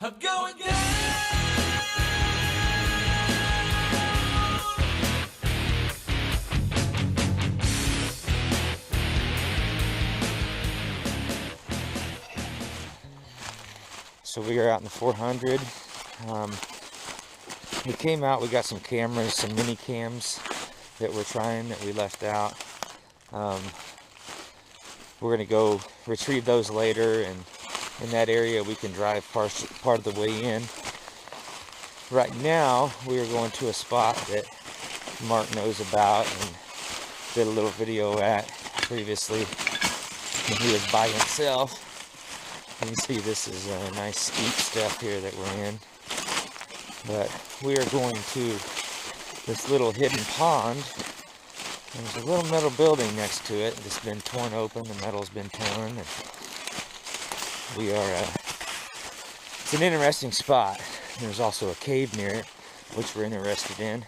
I'm going down. So we are out in the 400. We came out, we got some cameras, some mini cams that we're trying that we left out. We're gonna go retrieve those later, and in that area we can drive part of the way in. Right now we are going to a spot that Mark knows about and did a little video at previously when he was by himself. You can see this is a nice steep step here that we're in. But we are going to this little hidden pond. There's a little metal building next to it that's been torn open. The metal's been torn. And we are, it's an interesting spot. There's also a cave near it, which we're interested in.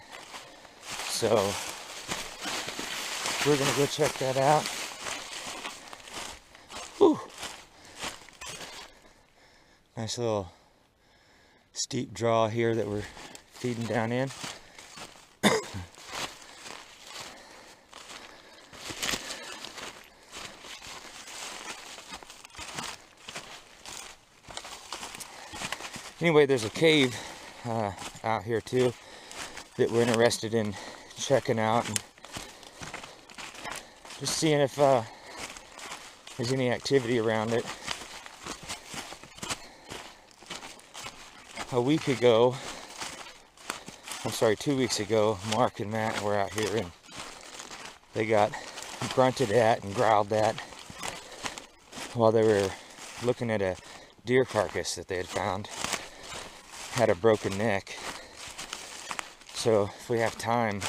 So we're gonna go check that out. Whew. Nice little steep draw here that we're feeding down in. Anyway, there's a cave out here too that we're interested in checking out and just seeing if there's any activity around it. A week ago, I'm sorry, 2 weeks ago, Mark and Matt were out here and they got grunted at and growled at while they were looking at a deer carcass that they had found. Had a broken neck. So if we have time,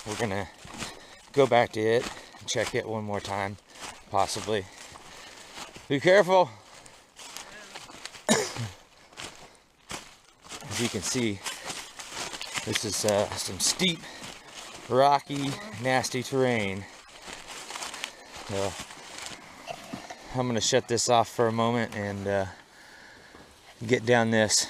we're gonna go back to it and check it one more time, possibly. Be careful. As you can see, this is some steep, rocky, nasty terrain. So I'm gonna shut this off for a moment and get down this.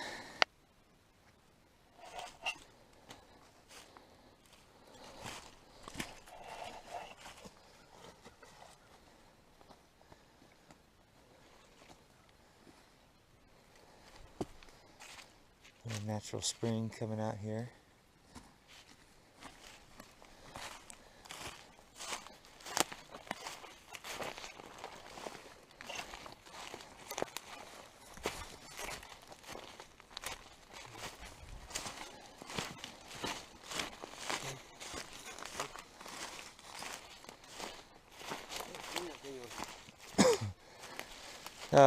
A natural spring coming out here.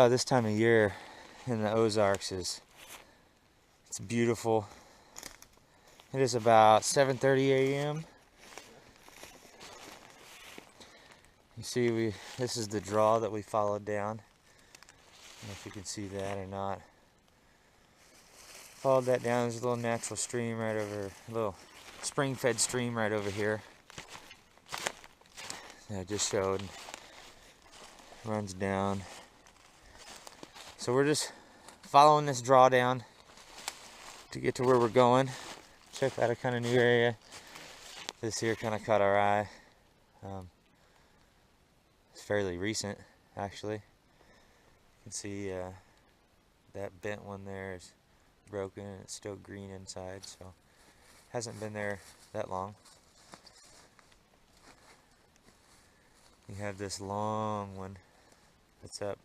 This time of year in the Ozarks it's beautiful. It is about 7:30 a.m. You see, this is the draw that we followed down. I don't know if you can see that or not. Followed that down. There's a little natural stream right over, a little spring-fed stream right over here that I just showed. Runs down. So we're just following this draw down to get to where we're going. Check out a kind of new area. This here kind of caught our eye. It's fairly recent, actually. You can see that bent one there is broken and it's still green inside, so hasn't been there that long. You have this long one that's up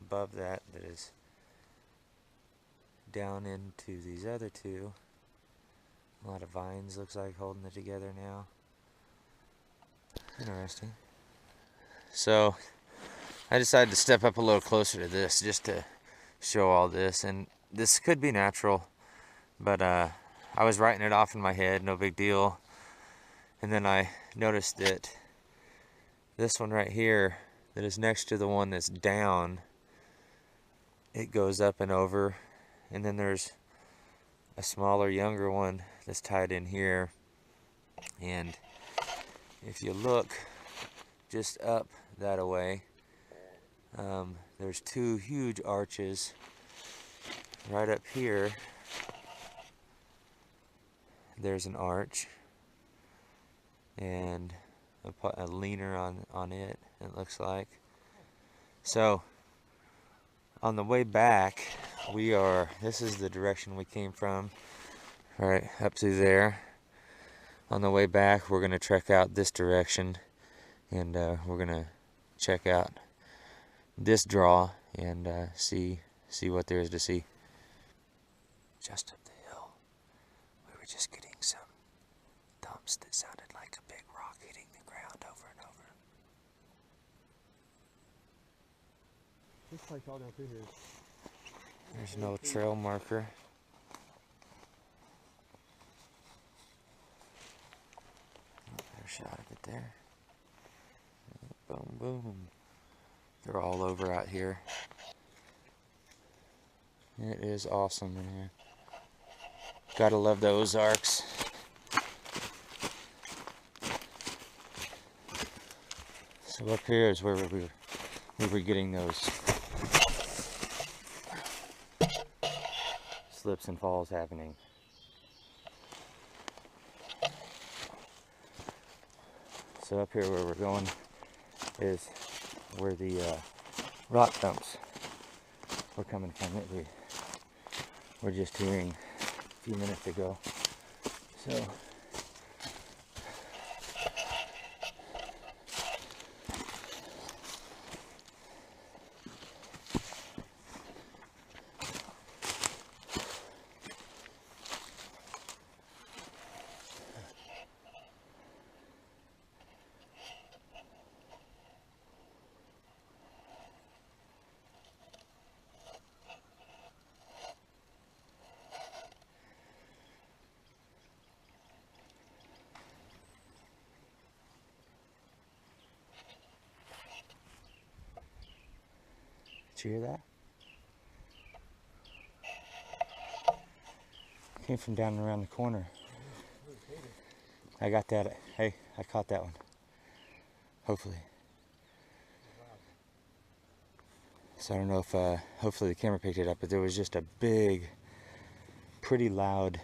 above that is down into these other two. A lot of vines looks like holding it together now. Interesting. So I decided to step up a little closer to this just to show all this, and this could be natural, but I was writing it off in my head, no big deal. And then I noticed that this one right here that is next to the one that's down, it goes up and over, and then there's a smaller, younger one that's tied in here. And if you look just up that away, there's two huge arches right up here, there's an arch and a leaner on it, it looks like. So on the way back, this is the direction we came from, right up through there. On the way back, we're going to trek out this direction, and we're going to check out this draw and see what there is to see. Just up the hill, we were just getting some thumps that sounded like a big rock hitting the ground over and over. Looks like all down through here. There's no trail marker. Better shot of it there. Boom, boom. They're all over out here. It is awesome in here. Gotta love the Ozarks. So up here is where we were getting those slips and falls happening. So up here where we're going is where the rock thumps were coming from that we were just hearing a few minutes ago. So did you hear that? Came from down around the corner. I got that. Hey, I caught that one. Hopefully. So I don't know if, hopefully the camera picked it up, but there was just a big, pretty loud,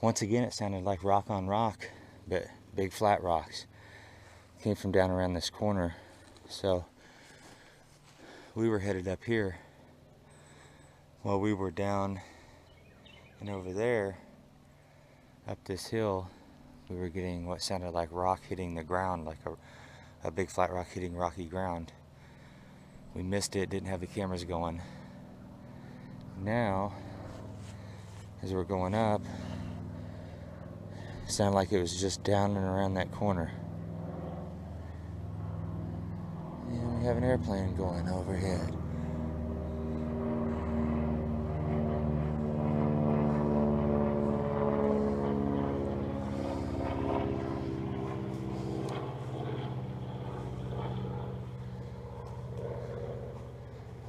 once again it sounded like rock on rock, but big flat rocks. Came from down around this corner. So we were headed up here while we were down and over there up this hill. We were getting what sounded like rock hitting the ground, like a big flat rock hitting rocky ground. We missed it, didn't have the cameras going. Now, as we're going up, it sounded like it was just down and around that corner. And we have an airplane going overhead.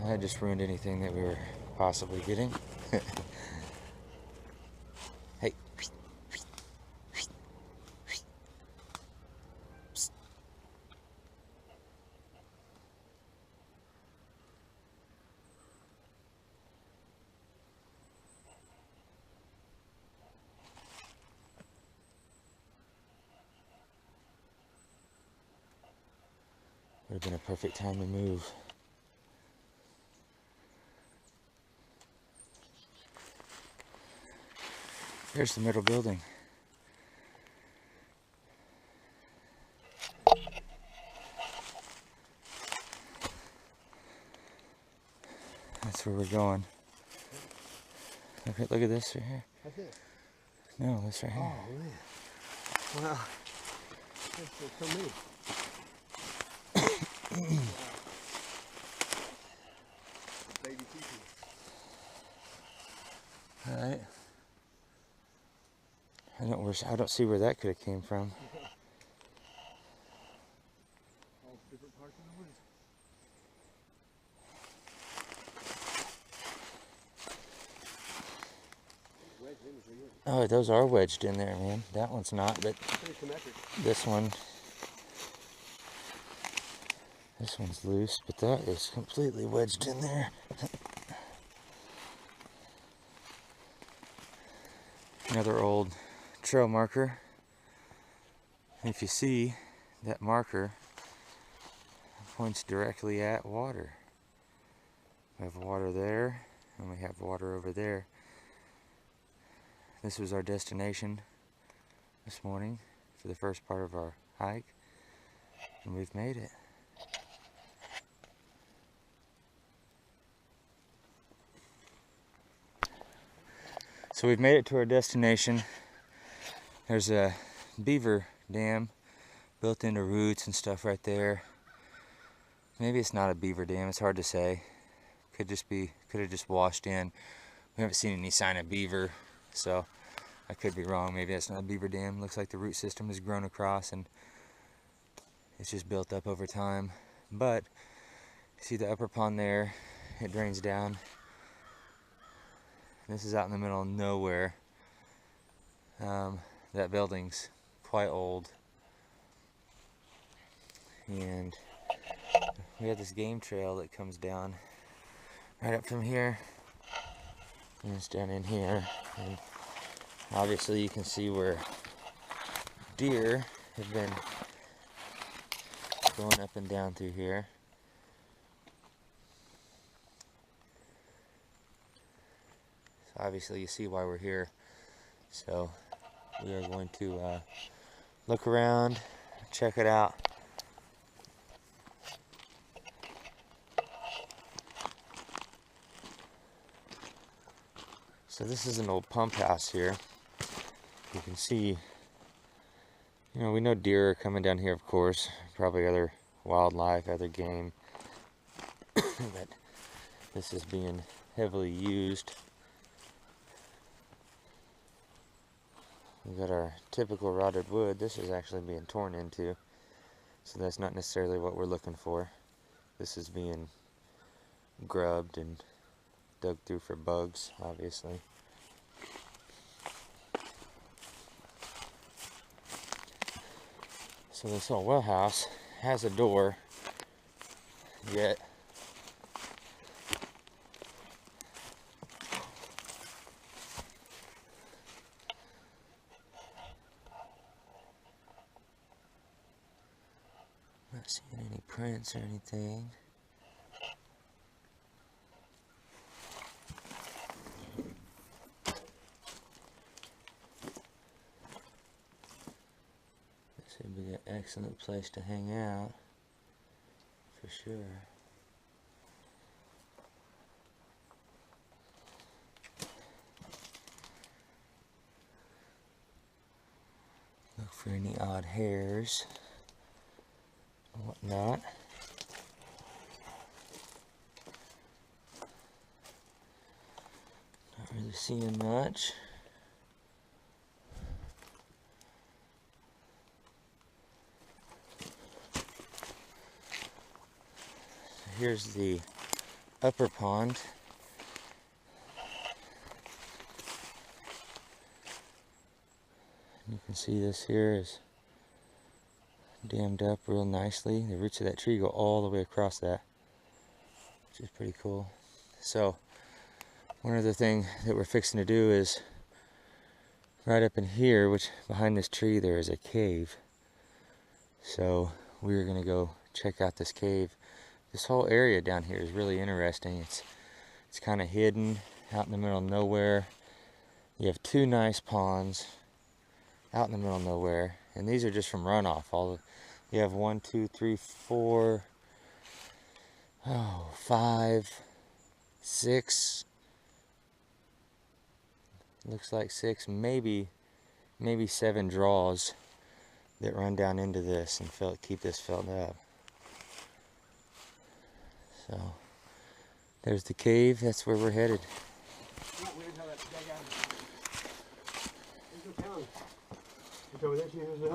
I just ruined anything that we were possibly getting. Hey. Would have been a perfect time to move. Here's the middle building. That's where we're going. Look at this right here. That's it? No, this right here. Oh, man. Wow. That's so many. Baby teepee. All right. I don't see where that could have came from. All different parts of the woods. Oh, those are wedged in there, man. That one's not, but this one's loose, but that is completely wedged in there. Another old trail marker. If you see, that marker points directly at water. We have water there, and we have water over there. This was our destination this morning for the first part of our hike, and we've made it. So we've made it to our destination. There's a beaver dam built into roots and stuff right there. Maybe it's not a beaver dam, it's hard to say. Could have just washed in. We haven't seen any sign of beaver, so I could be wrong. Maybe that's not a beaver dam. Looks like the root system has grown across and it's just built up over time. But see the upper pond there, it drains down. This is out in the middle of nowhere. That building's quite old. And we have this game trail that comes down right up from here. And it's down in here. And obviously you can see where deer have been going up and down through here. So obviously you see why we're here. So we are going to look around, check it out. So this is an old pump house here. You can see, you know, we know deer are coming down here, of course, probably other wildlife, other game, but this is being heavily used. We've got our typical rotted wood. This is actually being torn into, so that's not necessarily what we're looking for. This is being grubbed and dug through for bugs, obviously. So this old well house has a door, yet not seeing any prints or anything. This would be an excellent place to hang out, for sure. Look for any odd hairs and whatnot. Not really seeing much. So here's the upper pond. You can see this here is dammed up real nicely. The roots of that tree go all the way across that, which is pretty cool. So one other thing that we're fixing to do is right up in here, which behind this tree there is a cave. So we're gonna go check out this cave. This whole area down here is really interesting. It's kind of hidden out in the middle of nowhere. You have two nice ponds out in the middle of nowhere, and these are just from runoff. You have 1, 2, 3, 4, 5, 6. Looks like 6, maybe 7 draws that run down into this and keep this filled up. So there's the cave. That's where we're headed.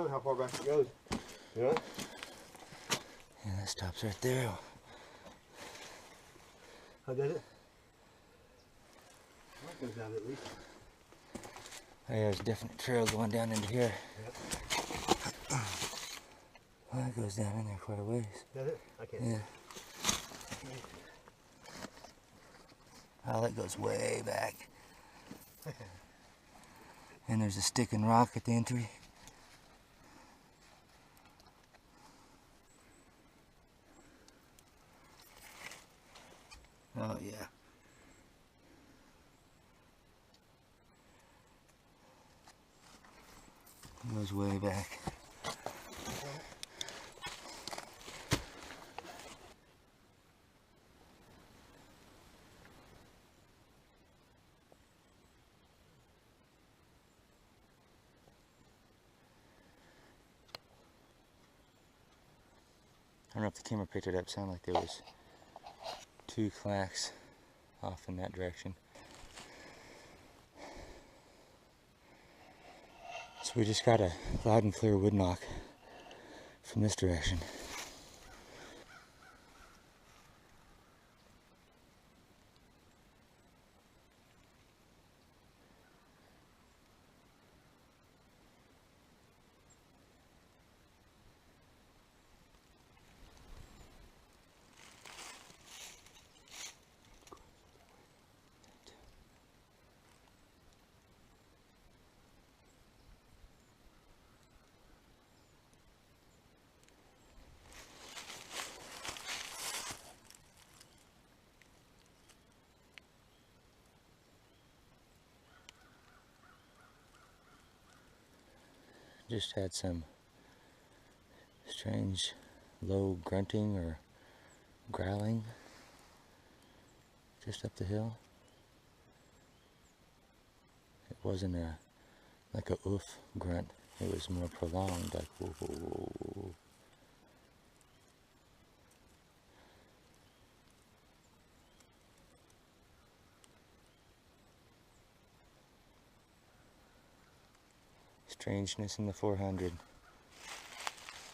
How far back it goes. Yeah. Yeah, that stops right there. How did it? That goes down at least. Oh, yeah, there's a definite trail going down into here. Yep. Well, it goes down in there quite a ways. Does it? I can't. Yeah. Oh, that goes way back. And there's a stick and rock at the entry. Oh yeah. It goes way back. I don't know if the camera picked it up. It sounded like there was 2 clacks off in that direction. So we just got a loud and clear wood knock from this direction. Just had some strange low grunting or growling just up the hill. It wasn't like a oof grunt. It was more prolonged, like whoa, whoa, whoa, whoa. Strangeness in the 400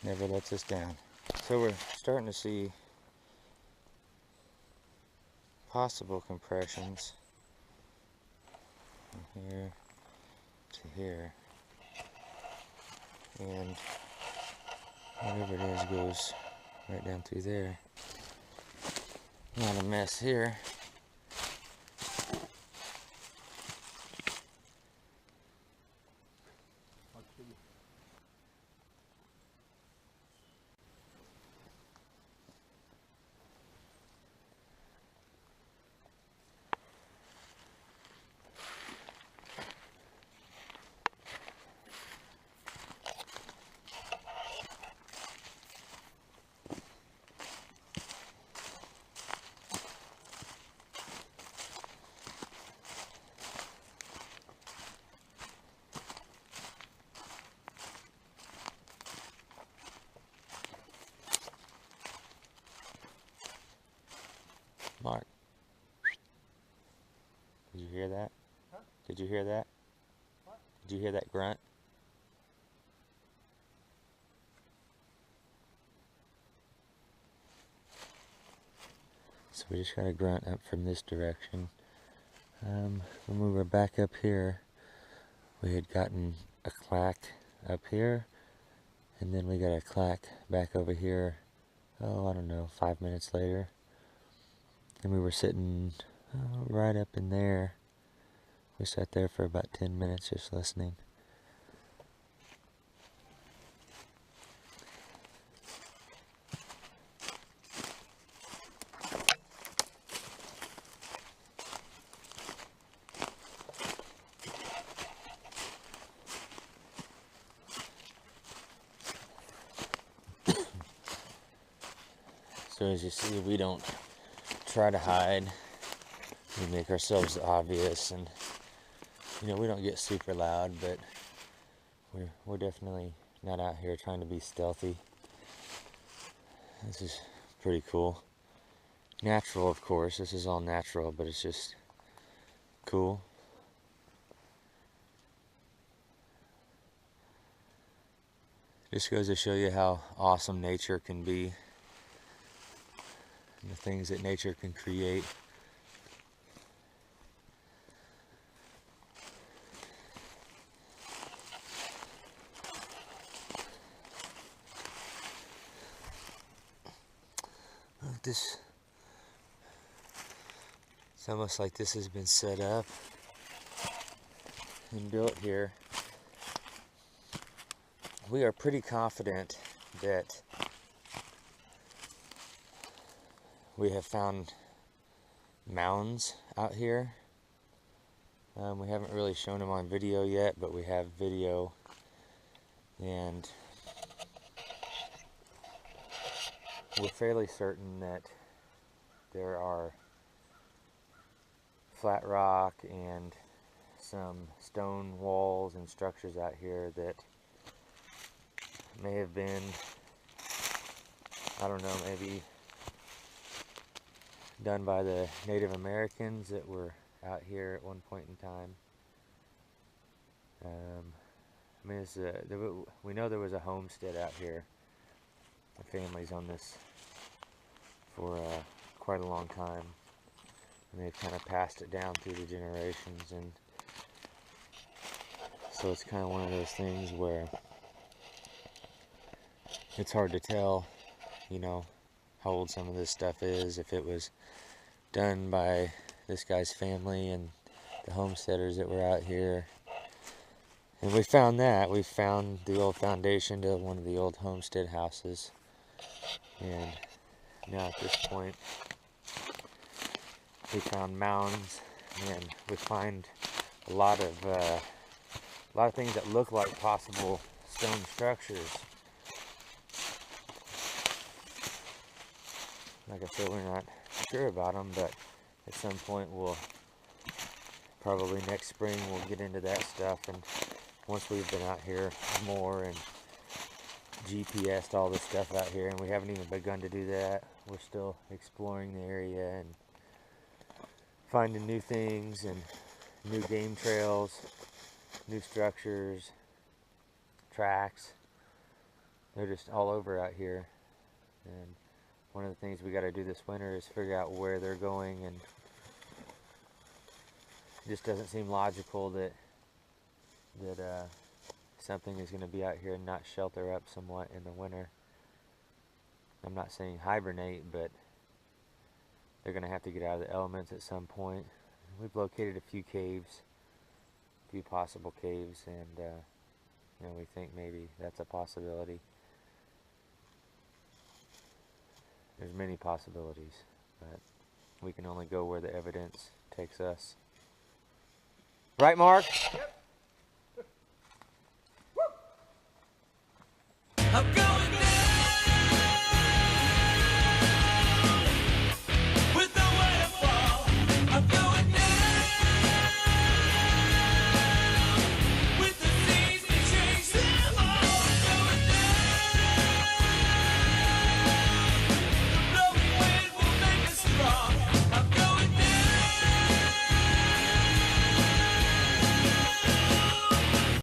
never lets us down. So we're starting to see possible compressions from here to here, and whatever it is goes right down through there. Not a mess here. Mark, did you hear that? Huh? Did you hear that? What? Did you hear that grunt? So we just got a grunt up from this direction. When we were back up here, we had gotten a clack up here, and then we got a clack back over here, oh, I don't know, 5 minutes later. And we were sitting right up in there. We sat there for about 10 minutes just listening. So as you see, we don't try to hide. We make ourselves obvious, and you know, we don't get super loud, but we're definitely not out here trying to be stealthy. This is pretty cool. Natural, of course. This is all natural, but it's just cool. Just goes to show you how awesome nature can be, and the things that nature can create. Look, this, it's almost like this has been set up and built here we are pretty confident that we have found mounds out here. We haven't really shown them on video yet, but we have video, and we're fairly certain that there are flat rock and some stone walls and structures out here that may have been, I don't know, maybe done by the Native Americans that were out here at one point in time. I mean, we know there was a homestead out here. The family's on this for quite a long time, and they've kind of passed it down through the generations, and so it's kind of one of those things where it's hard to tell, you know, how old some of this stuff is, if it was done by this guy's family and the homesteaders that were out here. And we found that. We found the old foundation to one of the old homestead houses. And now at this point, we found mounds, and we find a lot of things that look like possible stone structures. Like I said, we're not sure about them, but at some point probably next spring, we'll get into that stuff. And once we've been out here more and GPS'd all this stuff out here, and we haven't even begun to do that. We're still exploring the area and finding new things and new game trails, new structures, tracks. They're just all over out here. And one of the things we got to do this winter is figure out where they're going, and it just doesn't seem logical that something is going to be out here and not shelter up somewhat in the winter. I'm not saying hibernate, but they're going to have to get out of the elements at some point. We've located a few caves, a few possible caves, and you know, we think maybe that's a possibility. There's many possibilities, but we can only go where the evidence takes us. Right, Mark? Yep.